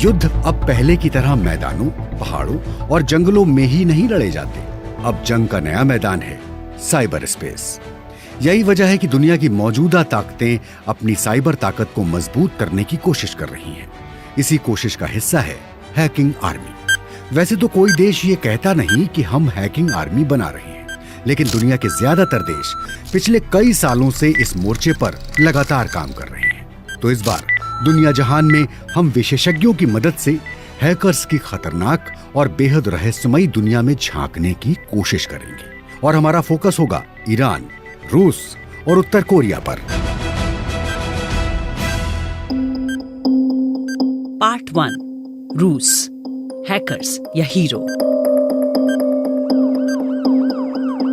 युद्ध अब पहले की तरह मैदानों, पहाड़ों और जंगलों में ही नहीं लड़े जाते। अब जंग का नया मैदान है साइबर स्पेस। यही वजह है कि दुनिया की मौजूदा ताकतें अपनी साइबर ताकत को मजबूत करने की कोशिश कर रही हैं। इसी कोशिश का हिस्सा है हैकिंग आर्मी। वैसे तो कोई देश ये कहता नहीं कि हम हैकिंग आर्मी बना रहे हैं, लेकिन दुनिया के ज्यादातर देश पिछले कई सालों से इस मोर्चे पर लगातार काम कर रहे हैं। तो इस बार दुनिया जहान में हम विशेषज्ञों की मदद से हैकर्स की खतरनाक और बेहद रहस्यमयी दुनिया में झांकने की कोशिश करेंगे। और हमारा फोकस होगा ईरान, रूस और उत्तर कोरिया पर। पार्ट 1, रूस, हैकर्स या hero.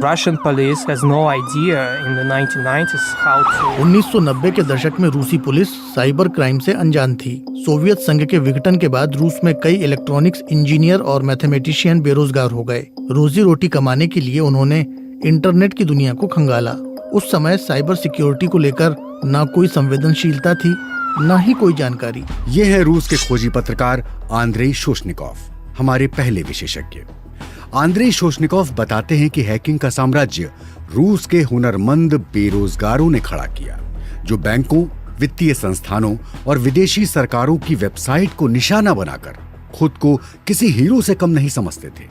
Russian police has no idea in the 1990s how to 1990 के दशक में रूसी पुलिस साइबर क्राइम से अनजान थी। सोवियत संघ के विघटन के बाद रूस में कई इलेक्ट्रॉनिक्स इंजीनियर और मैथमेटिशियन बेरोजगार हो गए। रोजी रोटी कमाने के लिए उन्होंने इंटरनेट की दुनिया को खंगाला। उस समय साइबर सिक्योरिटी को लेकर ना कोई संवेदनशीलता थी, ना ही कोई जानकारी। ये है रूस के खोजी पत्रकार आंद्रेई शोशनिकोव, हमारे पहले विशेषज्ञ। आंद्रेई शोशनिकोव बताते हैं कि हैकिंग का साम्राज्य रूस के हुनरमंद बेरोजगारों ने खड़ा किया, जो बैंकों, वित्तीय संस्थानों और विदेशी सरकारों की वेबसाइट को निशाना बनाकर खुद को किसी हीरो से कम नहीं समझते थे।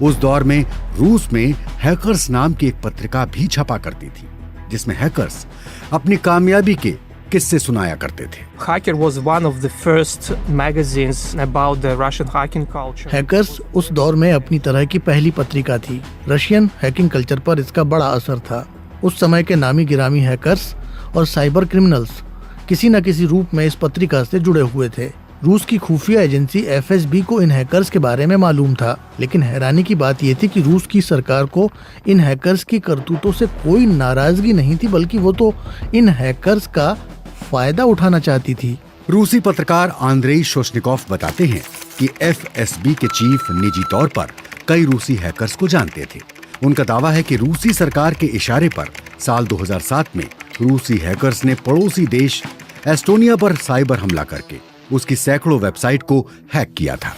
उस दौर में रूस में हैकर्स नाम की एक पत्रिका भी छपा करती थी, जिसमें हैकर्स अपनी कामयाबी के किस्से सुनाया करते थे। Hacker was one of the first magazines about the Russian hacking culture. Hackers उस दौर में अपनी तरह की पहली पत्रिका थी। रशियन हैकिंग कल्चर पर इसका बड़ा असर था। उस समय के नामी गिरामी हैकर्स और साइबर क्रिमिनल्स किसी न किसी रूप में इस पत्रिका से जुड़े हुए थे। रूस की खुफिया एजेंसी FSB को इन हैकर्स के बारे में मालूम था, लेकिन हैरानी की बात यह थी कि रूस की सरकार को इन हैकर्स की करतूतों से कोई नाराजगी नहीं थी, बल्कि वो तो इन हैकर्स का फायदा उठाना चाहती थी। रूसी पत्रकार आंद्रेई शोशनिकोव बताते हैं कि FSB के चीफ निजी तौर पर कई रूसी हैकर्स को जानते थे। उनका दावा है कि रूसी सरकार के इशारे पर साल 2007 में रूसी हैकर्स ने पड़ोसी देश एस्टोनिया पर साइबर हमला करके उसकी सैकड़ों वेबसाइट को हैक किया था।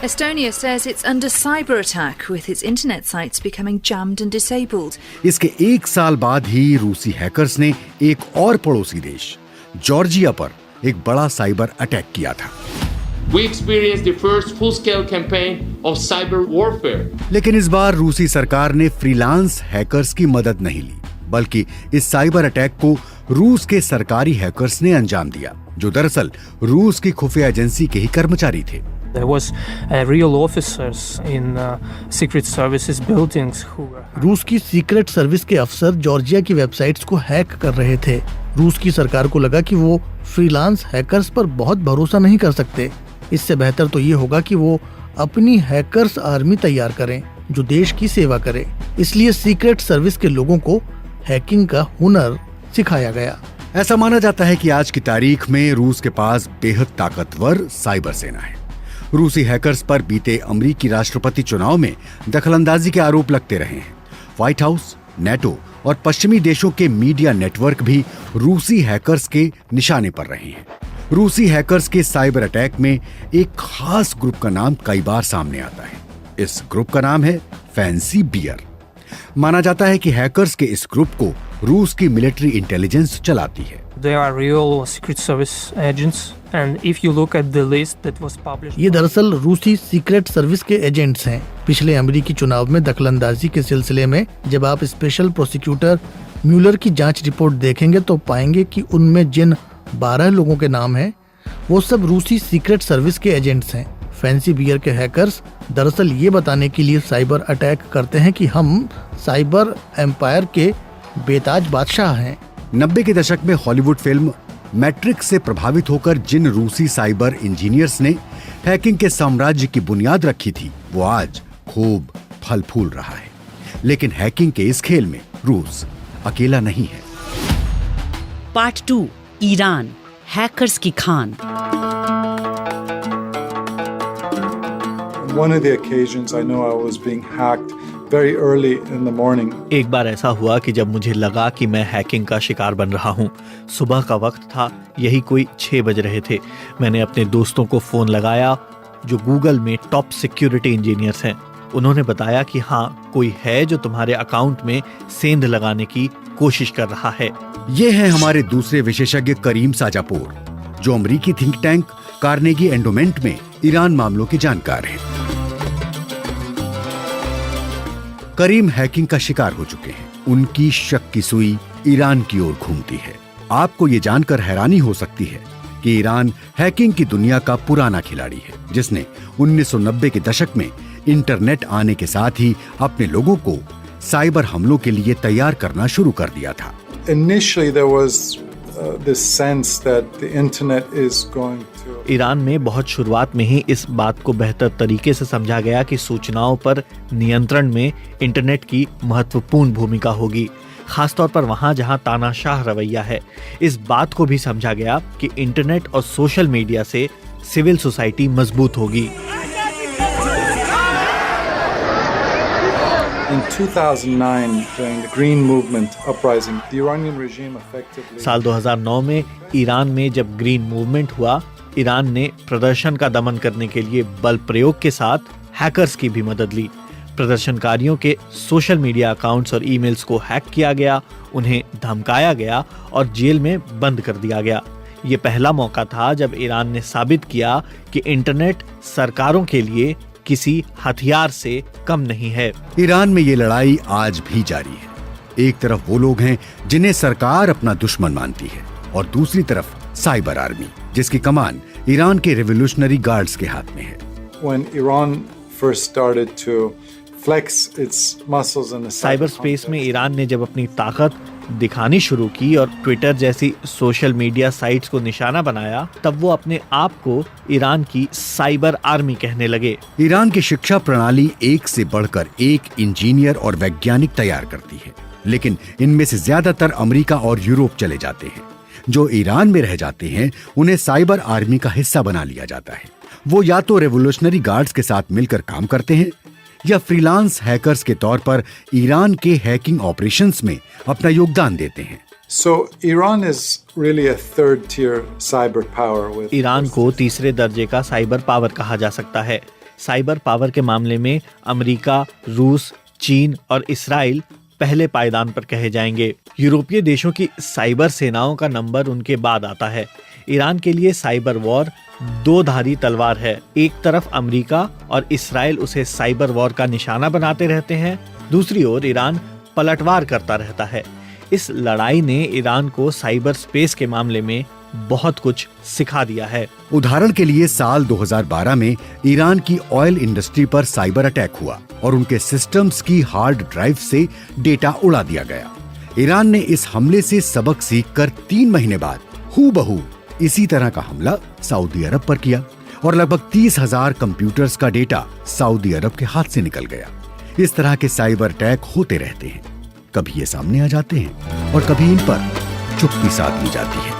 Estonia says it's under cyber attack with its internet sites becoming jammed and disabled. इसके एक साल बाद ही रूसी हैकर्स ने एक और पड़ोसी देश जॉर्जिया पर एक बड़ा साइबर अटैक किया था। We experienced the first full-scale campaign of cyber warfare. लेकिन इस बार रूसी सरकार ने फ्रीलांस हैकर्स की मदद नहीं ली, बल्कि इस साइबर अटैक को रूस के सरकारी हैकर्स ने अंजाम दिया, जो दरअसल रूस की खुफिया एजेंसी के ही कर्मचारी थे। There was real officers in secret services buildings who were. रूस की सीक्रेट सर्विस के अफसर जॉर्जिया की वेबसाइट्स को हैक कर रहे थे। रूस की सरकार को लगा कि वो फ्रीलांस हैकर्स पर बहुत भरोसा नहीं कर सकते। इससे बेहतर तो ये होगा कि वो अपनी हैकर्स आर्मी तैयार करें जो देश की सेवा करे। इसलिए सीक्रेट सर्विस के लोगों को हैकिंग का हुनर सिखाया गया। ऐसा माना जाता है कि आज की तारीख में रूस के पास बेहद ताकतवर साइबर सेना है। रूसी हैकर्स पर बीते अमेरिकी राष्ट्रपति चुनाव में दखलंदाजी के आरोप लगते रहे हैं। व्हाइट हाउस, नेटो और पश्चिमी देशों के मीडिया नेटवर्क भी रूसी हैकर्स के निशाने पर रहे हैं। रूसी हैकर्स के साइबर अटैक में एक खास ग्रुप का नाम कई बार सामने आता है। इस ग्रुप का नाम है फैंसी बियर। माना जाता है कि हैकर्स के इस ग्रुप को रूस की मिलिट्री इंटेलिजेंस चलाती है। They are real secret service agents, and if you look at the list that was published. ये दरअसल रूसी सीक्रेट सर्विस के एजेंट्स हैं। पिछले अमेरिकी चुनाव में दखलंदाजी के सिलसिले में जब आप स्पेशल प्रोसिक्यूटर म्यूलर की जांच रिपोर्ट देखेंगे तो पाएंगे कि उनमें जिन 12 लोगों के नाम हैं वो सब रूसी सीक्रेट सर्विस के एजेंट्स हैं। फैंसी बियर के हैकर्स दरअसल ये बताने के लिए साइबर अटैक करते हैं कि हम साइबर एम्पायर के बेताज बादशाह हैं। 90 के दशक में हॉलीवुड फिल्म मैट्रिक्स से प्रभावित होकर जिन रूसी साइबर इंजीनियर्स ने हैकिंग के साम्राज्य की बुनियाद रखी थी, वो आज खूब फल फूल रहा है। लेकिन हैकिंग के इस खेल में रूस अकेला नहीं है। पार्ट 2, ईरान, हैकर्स की Khan. One of the occasions I know I was being hacked very early in the morning. एक बार ऐसा हुआ कि जब मुझे लगा कि मैं हैकिंग का शिकार बन रहा हूँ। सुबह का वक्त था, यही कोई 6 बज रहे थे। मैंने अपने दोस्तों को फ़ोन लगाया जो गूगल में टॉप सिक्योरिटी इंजीनियर्स हैं। उन्होंने बताया कि हाँ, कोई है जो तुम्हारे अकाउंट में सेंध लगाने की कोशिश कर रहा है। ये हैं हमारे दूसरे विशेषज्ञ करीम साजापोर, जो अमेरिकी थिंक टैंक कार्नेगी एंडोमेंट में ईरान मामलों के जानकार हैं। करीम हैकिंग का शिकार हो चुके हैं। उनकी शक की सुई ईरान की ओर घूमती है। आपको ये जानकर हैरानी हो सकती है कि ईरान हैकिंग की दुनिया का पुराना खिलाड़ी है, जिसने 1990 के दशक में इंटरनेट आने के साथ ही अपने लोगों को साइबर हमलों के लिए तैयार करना शुरू कर दिया था। Initially there was this sense that the internet is going to Iran में बहुत शुरुआत में ही इस बात को बेहतर तरीके से समझा गया कि सूचनाओं पर नियंत्रण में इंटरनेट की महत्वपूर्ण भूमिका होगी, खासतौर पर वहां जहां तानाशाह रवैया है। इस बात को भी समझा गया कि इंटरनेट और सोशल मीडिया से सिविल सोसाइटी मजबूत होगी। In 2009, during the Green Movement uprising, the Iranian regime effectively साल 2009 में ईरान में जब ग्रीन मूवमेंट हुआ, ईरान ने प्रदर्शन का दमन करने के लिए बल प्रयोग के साथ हैकर्स की भी मदद ली। प्रदर्शनकारियों के सोशल मीडिया अकाउंट्स और ईमेल्स को हैक किया गया, उन्हें धमकाया गया और जेल में बंद कर दिया गया। ये पहला मौका था जब ईरान ने साबित किया कि इंटरनेट सरकारों के लिए किसी हथियार से कम नहीं है। ईरान में ये लड़ाई आज भी जारी है। एक तरफ वो लोग हैं जिन्हें सरकार अपना दुश्मन मानती है, और दूसरी तरफ साइबर आर्मी, जिसकी कमान ईरान के रेवोल्यूशनरी गार्ड्स के हाथ में है। when Iran first started to flex its muscles in the cyber space में ईरान ने जब अपनी ताकत दिखानी शुरू की और ट्विटर जैसी सोशल मीडिया साइट्स को निशाना बनाया, तब वो अपने आप को ईरान की साइबर आर्मी कहने लगे। ईरान की शिक्षा प्रणाली एक से बढ़कर एक इंजीनियर और वैज्ञानिक तैयार करती है, लेकिन इनमें से ज्यादातर अमेरिका और यूरोप चले जाते हैं। जो ईरान में रह जाते हैं, उन्हें साइबर आर्मी का हिस्सा बना लिया जाता है। वो या तो रेवोल्यूशनरी गार्ड्स के साथ मिलकर काम करते हैं या फ्रीलांस हैकर्स के तौर पर ईरान के हैकिंग ऑपरेशंस में अपना योगदान देते हैं। So Iran is really a third tier cyber power with Iran को तीसरे दर्जे का साइबर पावर कहा जा सकता है। साइबर पावर के मामले में अमेरिका, रूस, चीन और इस्राइल पहले पायदान पर कहे जाएंगे। यूरोपीय देशों की साइबर सेनाओं का नंबर उनके बाद आता है। ईरान के लिए साइबर वॉर दो धारी तलवार है। एक तरफ अमेरिका और इस्राइल उसे साइबर वॉर का निशाना बनाते रहते हैं, दूसरी ओर ईरान पलटवार करता रहता है। इस लड़ाई ने ईरान को साइबर स्पेस के मामले में बहुत कुछ सिखा दिया है। उदाहरण के लिए साल 2012 में ईरान की ऑयल इंडस्ट्री पर साइबर अटैक हुआ और उनके सिस्टम्स की हार्ड ड्राइव से डेटा उड़ा दिया गया। ईरान ने इस हमले से सबक सीखकर 3 महीने बाद हूबहू इसी तरह का हमला सऊदी अरब पर किया और लगभग 30,000 कंप्यूटर्स का डेटा सऊदी अरब के हाथ से निकल गया। इस तरह के साइबर अटैक होते रहते हैं। कभी ये सामने आ जाते हैं और कभी इन पर चुप्पी साध ली जाती है।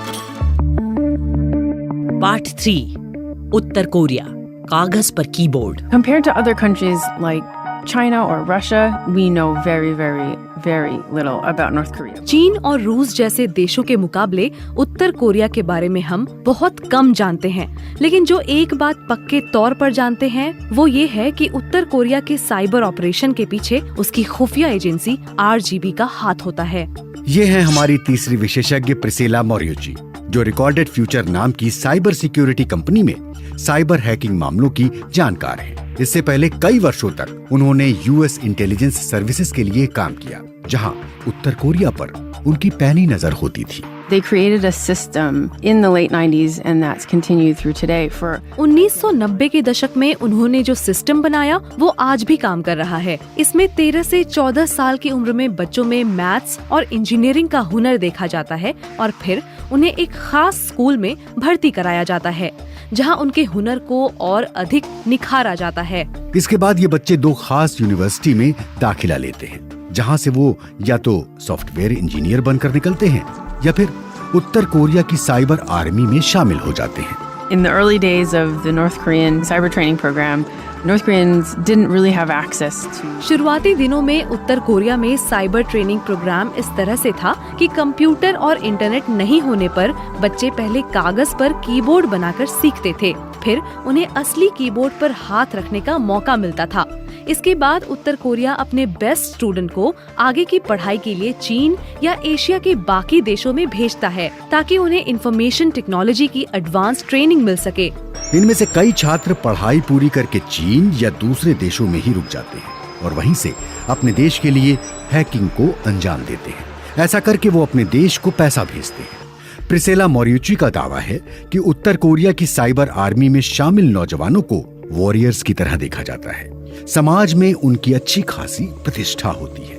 पार्ट 3 उत्तर कोरिया, कागज पर keyboard. Compared to other countries like China or Russia, we know very, very, very little about North Korea. चीन और रूस जैसे देशों के मुकाबले उत्तर कोरिया के बारे में हम बहुत कम जानते हैं, लेकिन जो एक बात पक्के तौर पर जानते हैं वो ये है कि उत्तर कोरिया के साइबर ऑपरेशन के पीछे उसकी खुफिया एजेंसी RGB का हाथ होता है। ये है हमारी तीसरी विशेषज्ञ प्रिसिला मोरियोची, जो रिकॉर्डेड फ्यूचर नाम की साइबर सिक्योरिटी कंपनी में साइबर हैकिंग मामलों की जानकार है। इससे पहले कई वर्षों तक उन्होंने यूएस इंटेलिजेंस सर्विसेज के लिए काम किया, जहां उत्तर कोरिया पर उनकी पैनी नजर होती थी। They created a system in the late 90s and that's continued through today for 1990 के दशक में उन्होंने जो सिस्टम बनाया वो आज भी काम कर रहा है। इसमें 13 से 14 साल की उम्र में बच्चों में मैथ्स और इंजीनियरिंग का हुनर देखा जाता है और फिर उन्हें एक खास स्कूल में भर्ती कराया जाता है, जहां उनके हुनर को और अधिक निखारा जाता है। इसके बाद ये बच्चे 2 खास यूनिवर्सिटी में दाखिला लेते हैं, जहां से वो या तो सॉफ्टवेयर इंजीनियर बनकर निकलते हैं या फिर उत्तर कोरिया की साइबर आर्मी में शामिल हो जाते हैं। in the early days of the North Korean cyber training program, North Koreans didn't really have access to. शुरुआती दिनों में उत्तर कोरिया में साइबर ट्रेनिंग प्रोग्राम इस तरह से था कि कंप्यूटर और इंटरनेट नहीं होने पर बच्चे पहले कागज पर कीबोर्ड बनाकर सीखते थे, फिर उन्हें असली कीबोर्ड पर हाथ रखने का मौका मिलता था। इसके बाद उत्तर कोरिया अपने बेस्ट स्टूडेंट को आगे की पढ़ाई के लिए चीन या एशिया के बाकी देशों में भेजता है ताकि उन्हें इंफॉर्मेशन टेक्नोलॉजी की एडवांस ट्रेनिंग मिल सके। इनमें से कई छात्र पढ़ाई पूरी करके चीन या दूसरे देशों में ही रुक जाते हैं और वहीं से अपने देश के लिए हैकिंग को अंजाम देते हैं। ऐसा करके वो अपने देश को पैसा भेजते हैं। प्रिसेला मोरियुची का दावा है कि उत्तर कोरिया की साइबर आर्मी में शामिल नौजवानों को वॉरियर्स की तरह देखा जाता है। समाज में उनकी अच्छी खासी प्रतिष्ठा होती है।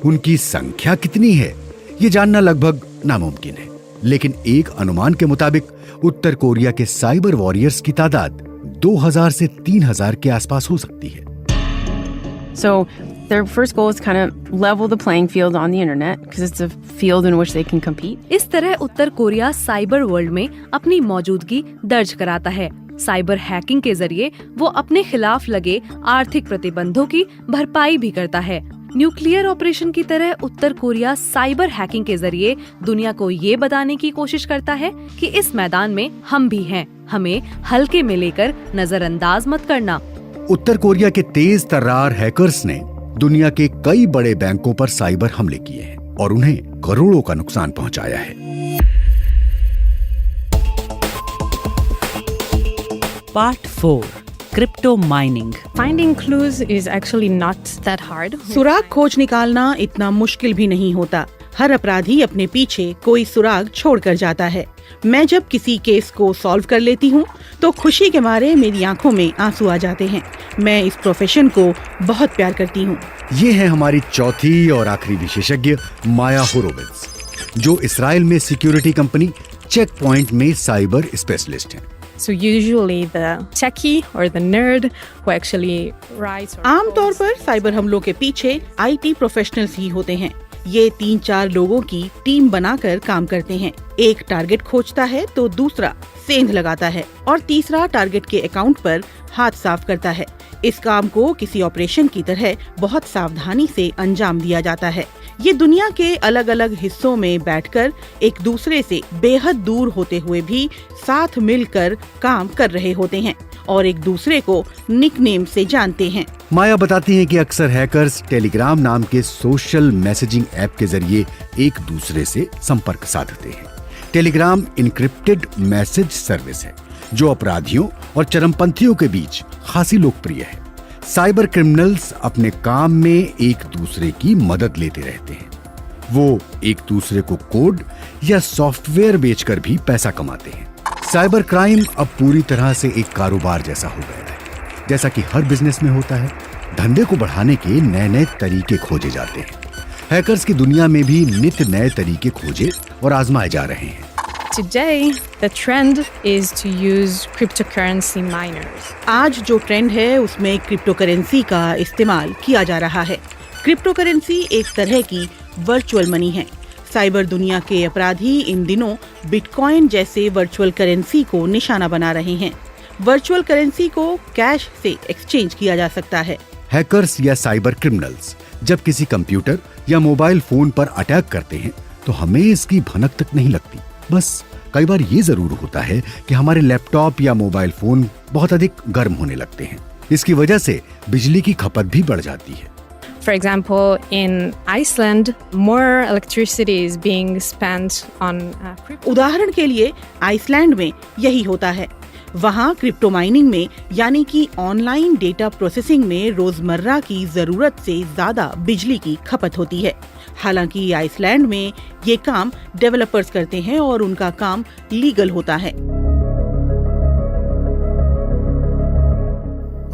उनकी संख्या कितनी है ये जानना लगभग नामुमकिन है, लेकिन एक अनुमान के मुताबिक उत्तर कोरिया के साइबर वॉरियर्स की तादाद 2000 से 3000 के आसपास हो सकती है। So their first goal is kind of level the playing field on the internet because it's a field in which they can compete. इस तरह उत्तर कोरिया साइबर वर्ल्ड में अपनी मौजूदगी दर्ज कराता है। साइबर हैकिंग के जरिए वो अपने खिलाफ लगे आर्थिक प्रतिबंधों की भरपाई भी करता है। न्यूक्लियर ऑपरेशन की तरह उत्तर कोरिया साइबर हैकिंग के जरिए दुनिया को ये बताने की कोशिश करता है कि इस मैदान में हम भी हैं, हमें हल्के में लेकर नजरअंदाज मत करना। उत्तर कोरिया के तेज तर्रार हैकर्स ने दुनिया के कई बड़े बैंकों पर साइबर हमले किए हैं और उन्हें करोड़ों का नुकसान पहुंचाया है। Part 4 crypto mining. Finding clues is actually not that hard. सुराग खोज निकालना इतना मुश्किल भी नहीं होता। हर अपराधी अपने पीछे कोई सुराग छोड़कर जाता है। मैं जब किसी केस को सॉल्व कर लेती हूँ तो खुशी के मारे मेरी आंखों में आंसू आ जाते हैं। मैं इस प्रोफेशन को बहुत प्यार करती हूँ। ये है हमारी चौथी और आखिरी विशेषज्ञ माया होरोविट्ज, जो इसराइल में सिक्योरिटी कंपनी चेक पॉइंट में साइबर स्पेशलिस्ट हैं। So usually the techie or the nerd who actually writes. आमतौर पर साइबर हमलों के पीछे IT प्रोफेशनल्स ही होते हैं। ये 3-4 लोगों की टीम बनाकर काम करते हैं। एक टारगेट खोजता है तो दूसरा सेंध लगाता है और तीसरा टारगेट के अकाउंट पर हाथ साफ करता है। इस काम को किसी ऑपरेशन की तरह बहुत सावधानी से अंजाम दिया जाता है। ये दुनिया के अलग अलग हिस्सों में बैठकर एक दूसरे से बेहद दूर होते हुए भी साथ मिलकर काम कर रहे होते हैं और एक दूसरे को निकनेम से जानते हैं। माया बताती हैं कि अक्सर हैकर्स टेलीग्राम नाम के सोशल मैसेजिंग ऐप के जरिए एक दूसरे से संपर्क साधते हैं। टेलीग्राम इनक्रिप्टेड मैसेज सर्विस है जो अपराधियों और चरमपंथियों के बीच खासी लोकप्रिय है। साइबर क्रिमिनल्स अपने काम में एक दूसरे की मदद लेते रहते हैं। वो एक दूसरे को कोड या सॉफ्टवेयर बेचकर भी पैसा कमाते हैं। साइबर क्राइम अब पूरी तरह से एक कारोबार जैसा हो गया है। जैसा कि हर बिजनेस में होता है, धंधे को बढ़ाने के नए नए तरीके खोजे जाते हैं। हैकर्स की दुनिया में भी नित्य नए तरीके खोजे और आजमाए जा रहे हैं। Today, the trend is to use cryptocurrency miners. आज जो ट्रेंड है उसमें क्रिप्टो करेंसी का इस्तेमाल किया जा रहा है। क्रिप्टो करेंसी एक तरह की वर्चुअल मनी है। साइबर दुनिया के अपराधी इन दिनों बिटकॉइन जैसे वर्चुअल करेंसी को निशाना बना रहे हैं। वर्चुअल करेंसी को कैश से एक्सचेंज किया जा सकता है। हैकर्स या साइबर क्रिमिनल्स जब किसी कंप्यूटर या मोबाइल फोन पर अटैक करते हैं तो हमें इसकी भनक तक नहीं लगती। बस कई बार ये जरूर होता है कि हमारे लैपटॉप या मोबाइल फोन बहुत अधिक गर्म होने लगते हैं। इसकी वजह से बिजली की खपत भी बढ़ जाती है। For example, in Iceland, more electricity is being spent on crypto. उदाहरण के लिए आइसलैंड में यही होता है। वहाँ क्रिप्टो माइनिंग में यानी कि ऑनलाइन डेटा प्रोसेसिंग में रोजमर्रा की जरूरत से ज्यादा बिजली की खपत होती है। हालांकि आइसलैंड में ये काम डेवलपर्स करते हैं और उनका काम लीगल होता है।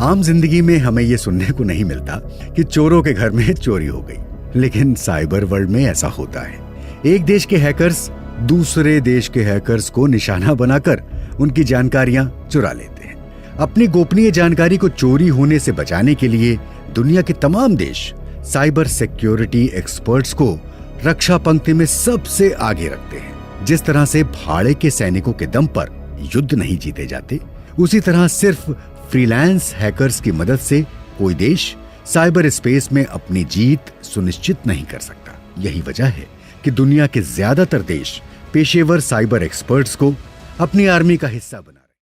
आम जिंदगी में हमें ये सुनने को नहीं मिलता कि चोरों के घर में चोरी हो गई, लेकिन साइबर वर्ल्ड में ऐसा होता है। एक देश के हैकर्स दूसरे देश के हैकर्स को निशाना बनाकर उनकी जानकारियां चुरा लेते हैं। अपनी गोपनीय जानकारी को चोरी होने से बचाने के लिए दुनिया के तमाम देश साइबर सिक्योरिटी एक्सपर्ट्स को रक्षा पंक्ति में सबसे आगे रखते हैं। जिस तरह से भाड़े के सैनिकों के दम पर युद्ध नहीं जीते जाते, उसी तरह सिर्फ फ्रीलांस हैकर्स की मदद से कोई देश साइबर स्पेस में अपनी जीत सुनिश्चित नहीं कर सकता। यही वजह है कि दुनिया के ज्यादातर देश पेशेवर साइबर एक्सपर्ट्स को अपनी आर्मी का हिस्सा बना